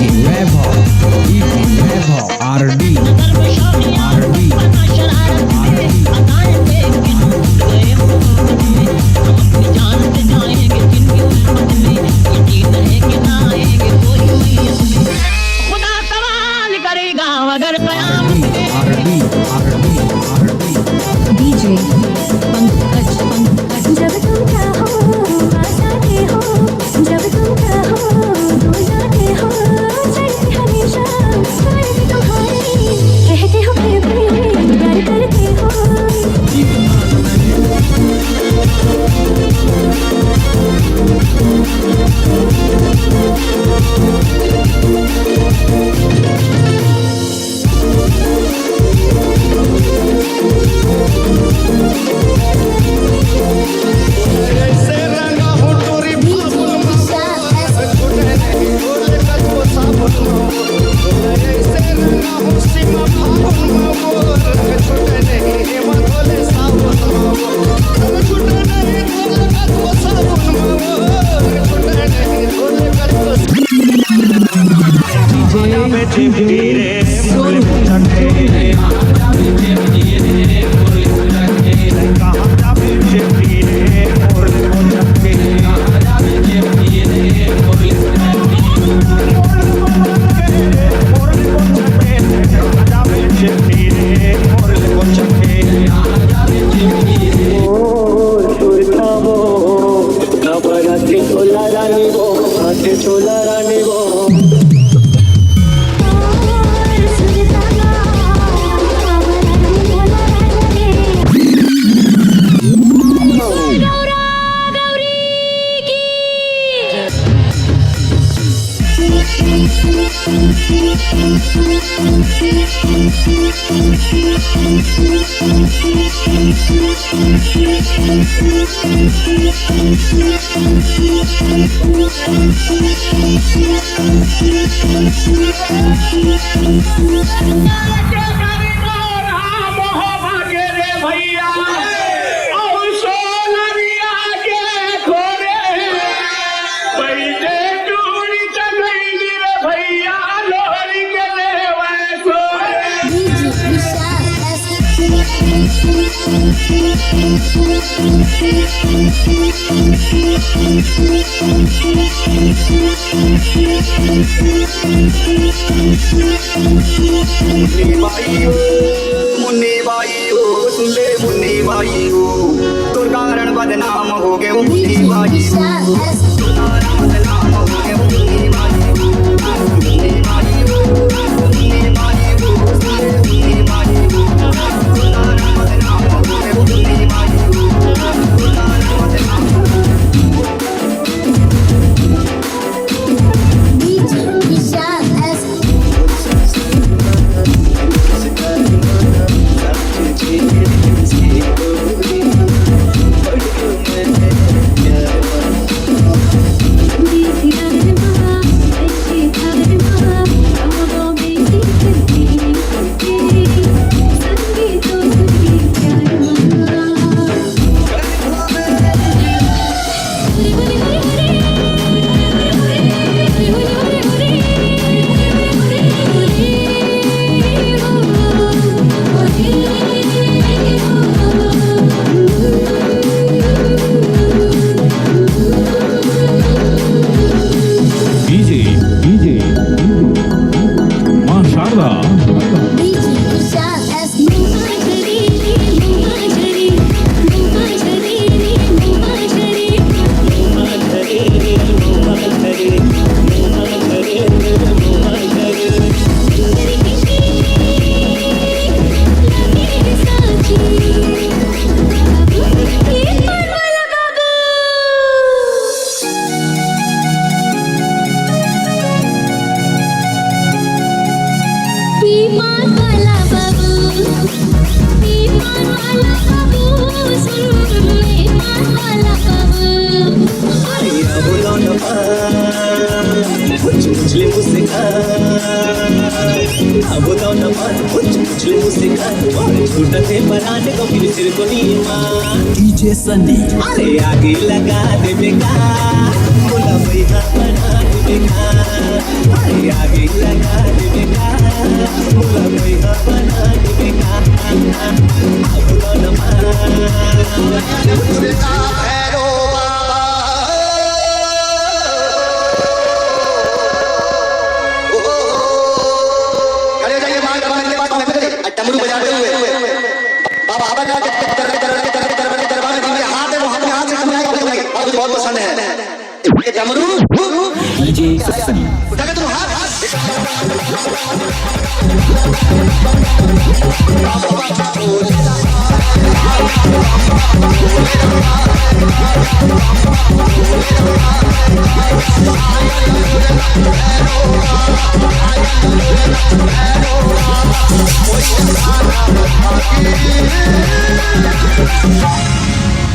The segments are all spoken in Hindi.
वैभव आरडी डीजे पंकज जब तुम चाहो आजाते हो, जब तुम चाहो तो जाते हो, चलते हमेशा साथ तुम्हारे, कहते हो फिर भी प्यार करते हो। मुन्नी बाई हो सुन ले मुन्नी बाई हो, तोर कारण बदनाम हो गए मुन्नी बाई हो, तोर कारण बदनाम हो गए मुन्नी बाई हो, मुन्नी बाई हो, मुन्नी बाई हो, सुन ले मुन्नी बाई हो, तोर कारण बदनाम हो गए मुन्नी बाई हो, तोर कारण बदनाम हो गए। डीजे सनी अरे आगे लगा दे बेगा, बोला भाई बना दे बेगा, अरे आगे डमरू बजाते हुए बाबा का दरबार में जिनके हाथ है वो अपने हाथ से कमलाएगा और मुझे बहुत पसंद है ये डमरू। डीजे सनी उठा के तुम हाथ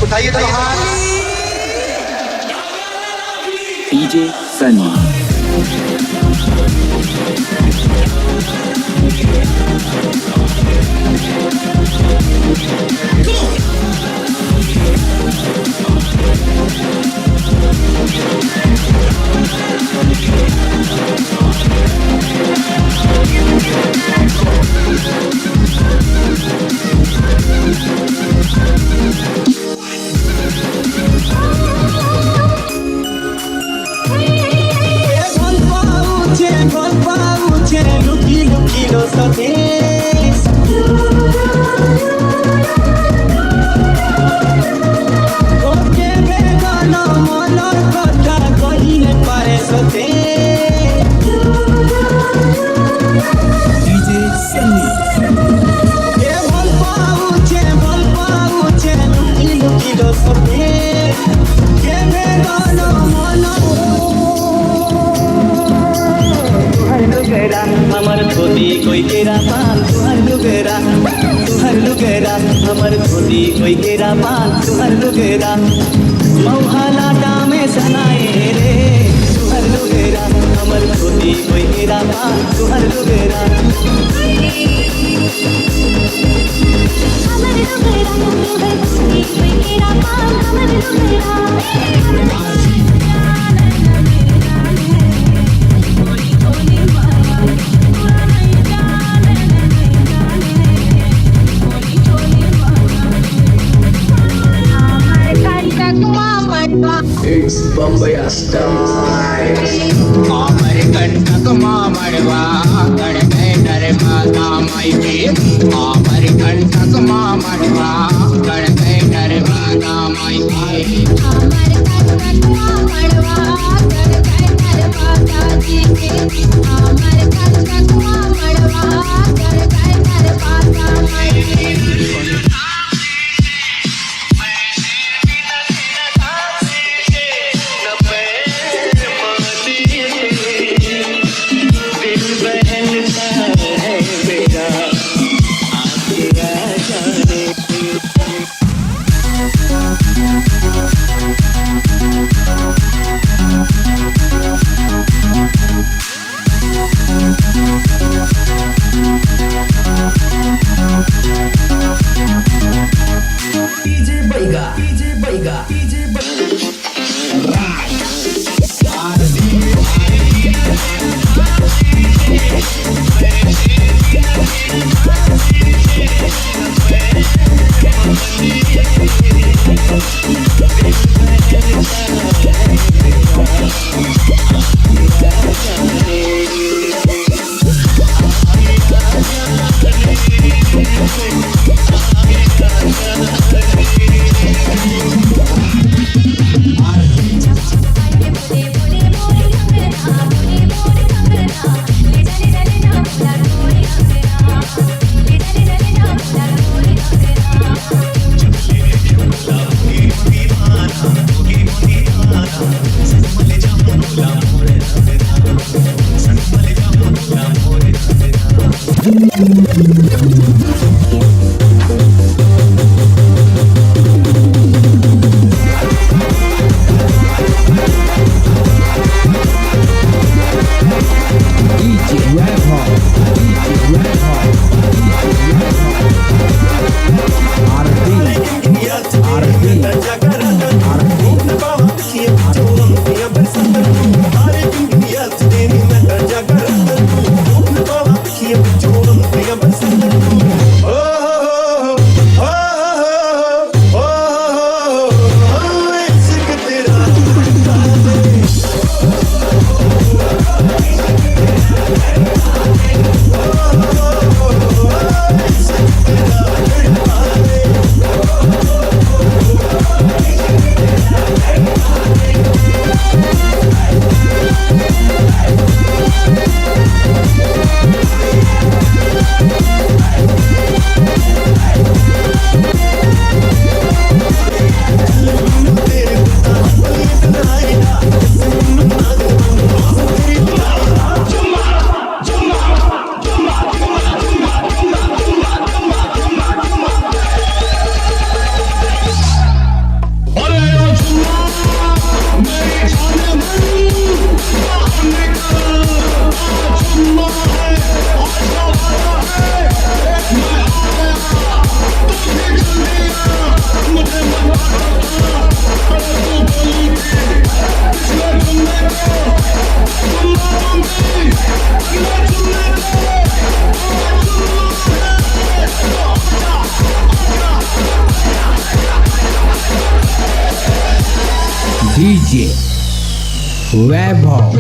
उठाइए तो हाथ। डीजे सनी डीजे सनी हमर धोती कोई केरा पान तुहर लुगेरा हमर धोती कोई केरा पान तुहर लुगेरा मौहाला डामे सनाए रे तुहर लुगेरा हमर धोती कोई केरा पान तुहर लुगेरा हमर लुगेरा तुहर कोई केरा पान हमर लुगेरा It's Bombay style. अमर कंटक मामड़वा गण नर माता माई के अमर कंटक मामड़वा गण नर माता माई के हमर कटकटवा मड़वा कर नर माता जी के हमर कटकटवा मड़वा कर नर माता माई के डीजे बैगा वैभव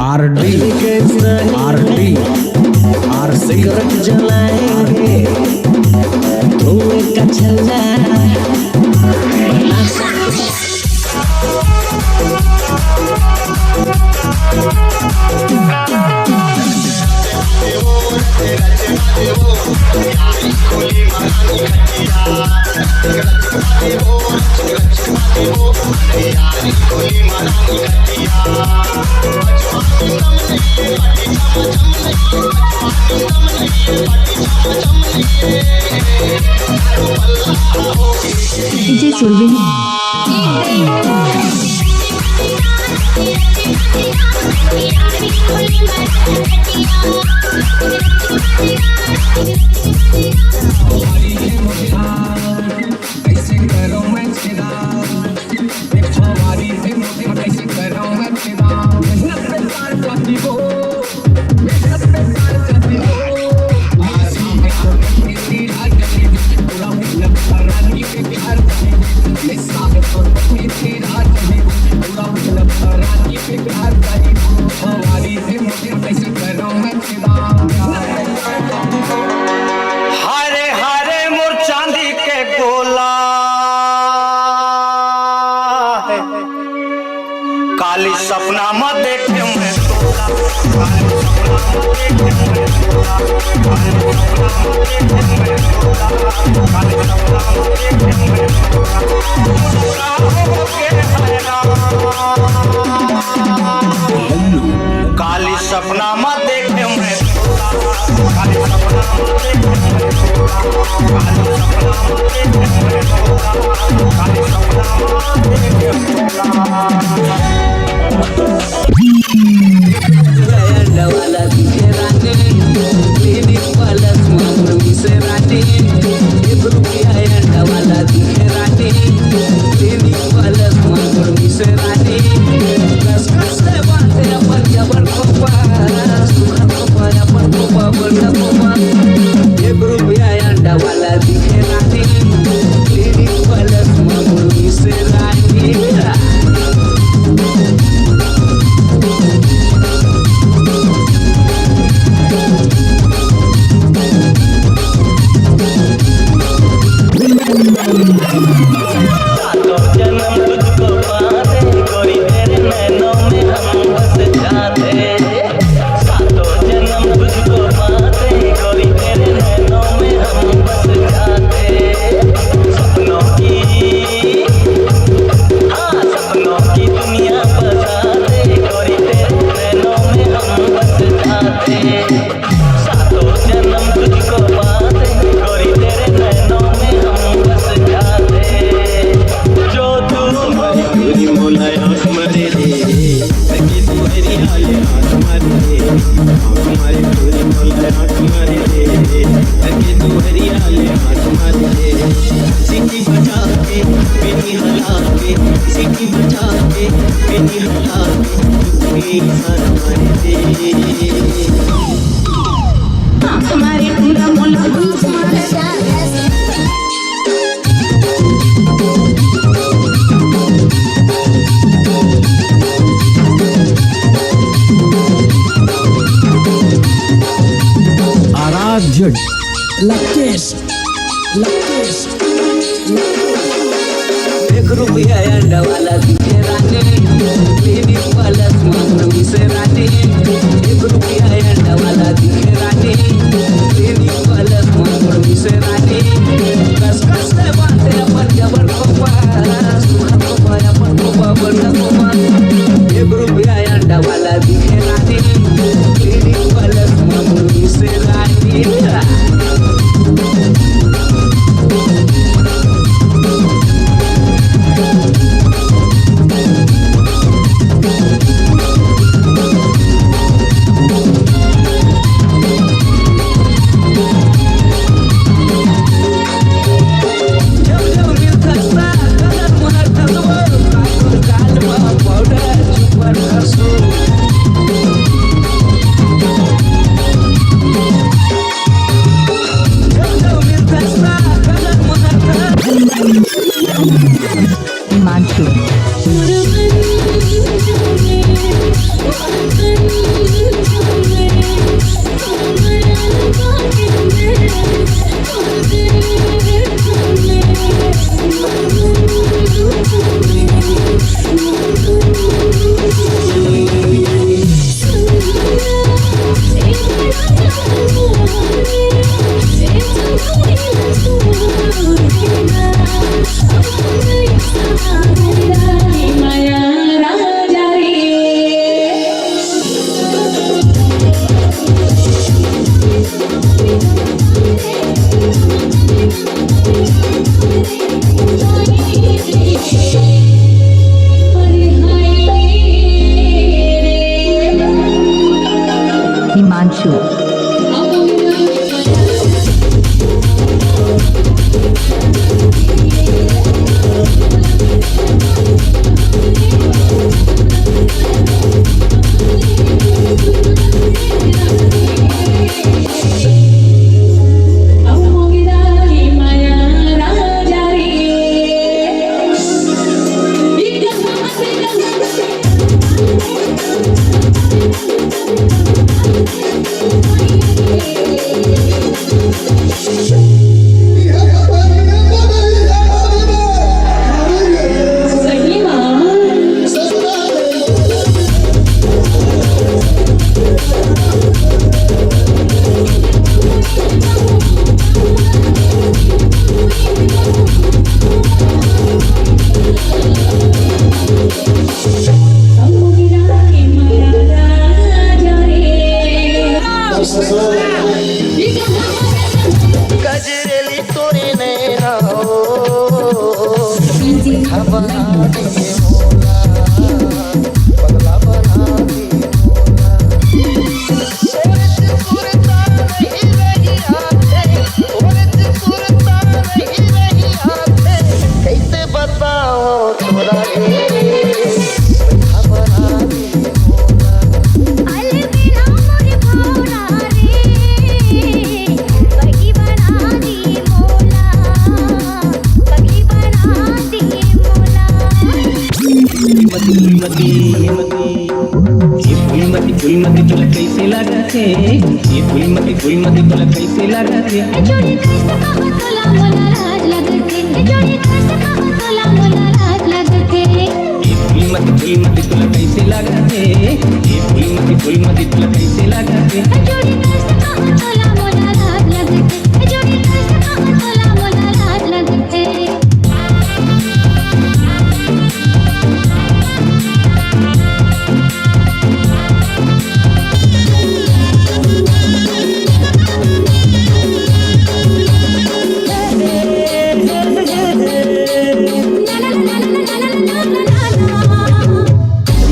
आरडी सिगरेट जलाएंगे धुएं का छल्ला डीजे चलবে না कैसे करो मैं चिदा हमारी से मुझे कैसे करो मैं चिदा मेहनत पे सार जाती हो मेहनत पे सार जाती हो आसी में मेरी रात गई पूरा मेहनत रानी के प्यार गई मैं साथ और मेरी रात गई पूरा मेहनत रानी के प्यार गई हमारी से मुझे कैसे करो मैं चिदा हरे हरे मोर चांदी के गोला है काली सपना मत देखे मैं काली सपना मत देखे मैं काली सपना मत देखे काली सपना मत देखे वाला दिखे राते क्लिनिक वाला स्मार्ट से राते एक रुपया वाला दिखे राते क्लिनिक वाला आले आँख मारे रे आँख मारे तोरी मोला आँख मारे रे करके तू हरियाले आँख मारे रे सिक्की बजा के बेनी हला के सिक्की बजा के बेनी हला के तू सारा मारे रे आँख मारे पूरा मोला आँख मारे आराध्य लकेश एक रुपया अंडा वाला दिखे रानी लेनी वाला मांगनी से रानी एक रुपया अंडा वाला दिखे रानी लेनी वाला मांगनी से रानी कस कस से बातें अपन जबर कोपा सुखा कोपा अपन कोपा बंदा कोपा एक रुपया अंडा वाला दिखे रानी लेनी वाला मांगनी से रानी गजरेली तोरे नैना बना दिए मोला पगला बना दिए मोला नहीं रही आते कैसे बताओ थोड़ा फूलमती तोला कैसे लागत है ये फूलमती तोला कैसे लागत है जोड़ी कैसे कहो तोला मोला राज लगते जोड़ी कैसे कहो तोला मोला राज लगते ये फूलमती तोला कैसे लागत है ये फूलमती तोला कैसे लागत है जोड़ी कैसे कहो तोला मोला राज लगते जोड़ी कैसे कहो तोला मोला राज लगते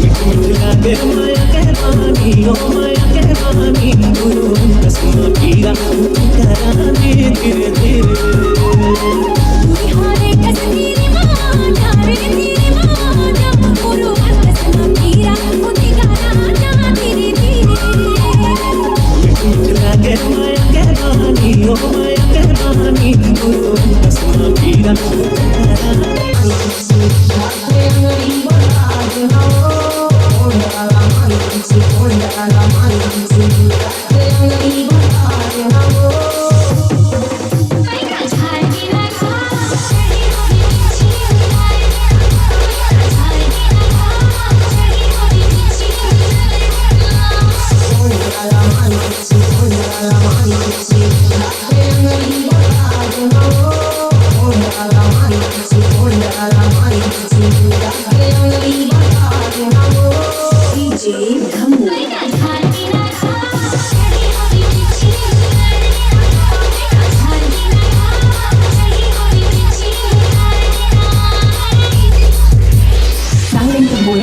माया कहता रानी ओ माया के रानी गुरु कसम पीरा करानी धीरे धीरे हारे कश्मीरी माना रे तेरी माना गुरु कसम पीरा मुझे गाना धीरे धीरे लागे माया के रानी ओ माया के रानी गुरु कसम पीरा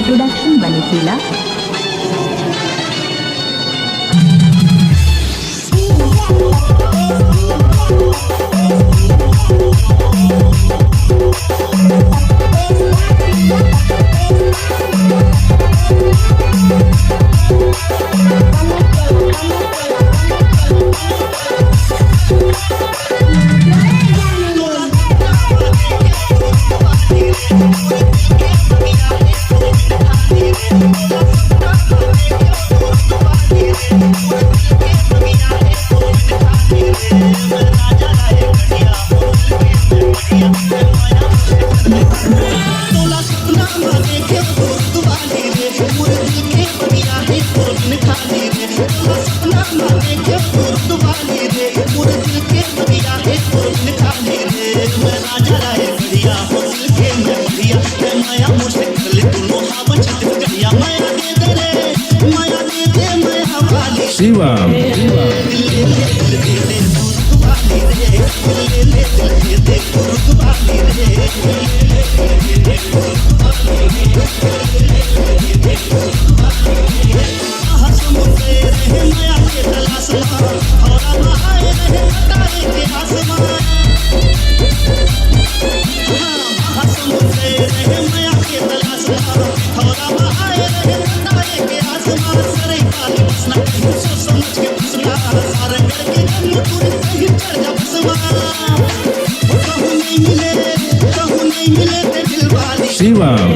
प्रोडक्शन बने खेला Shivam. Shivam.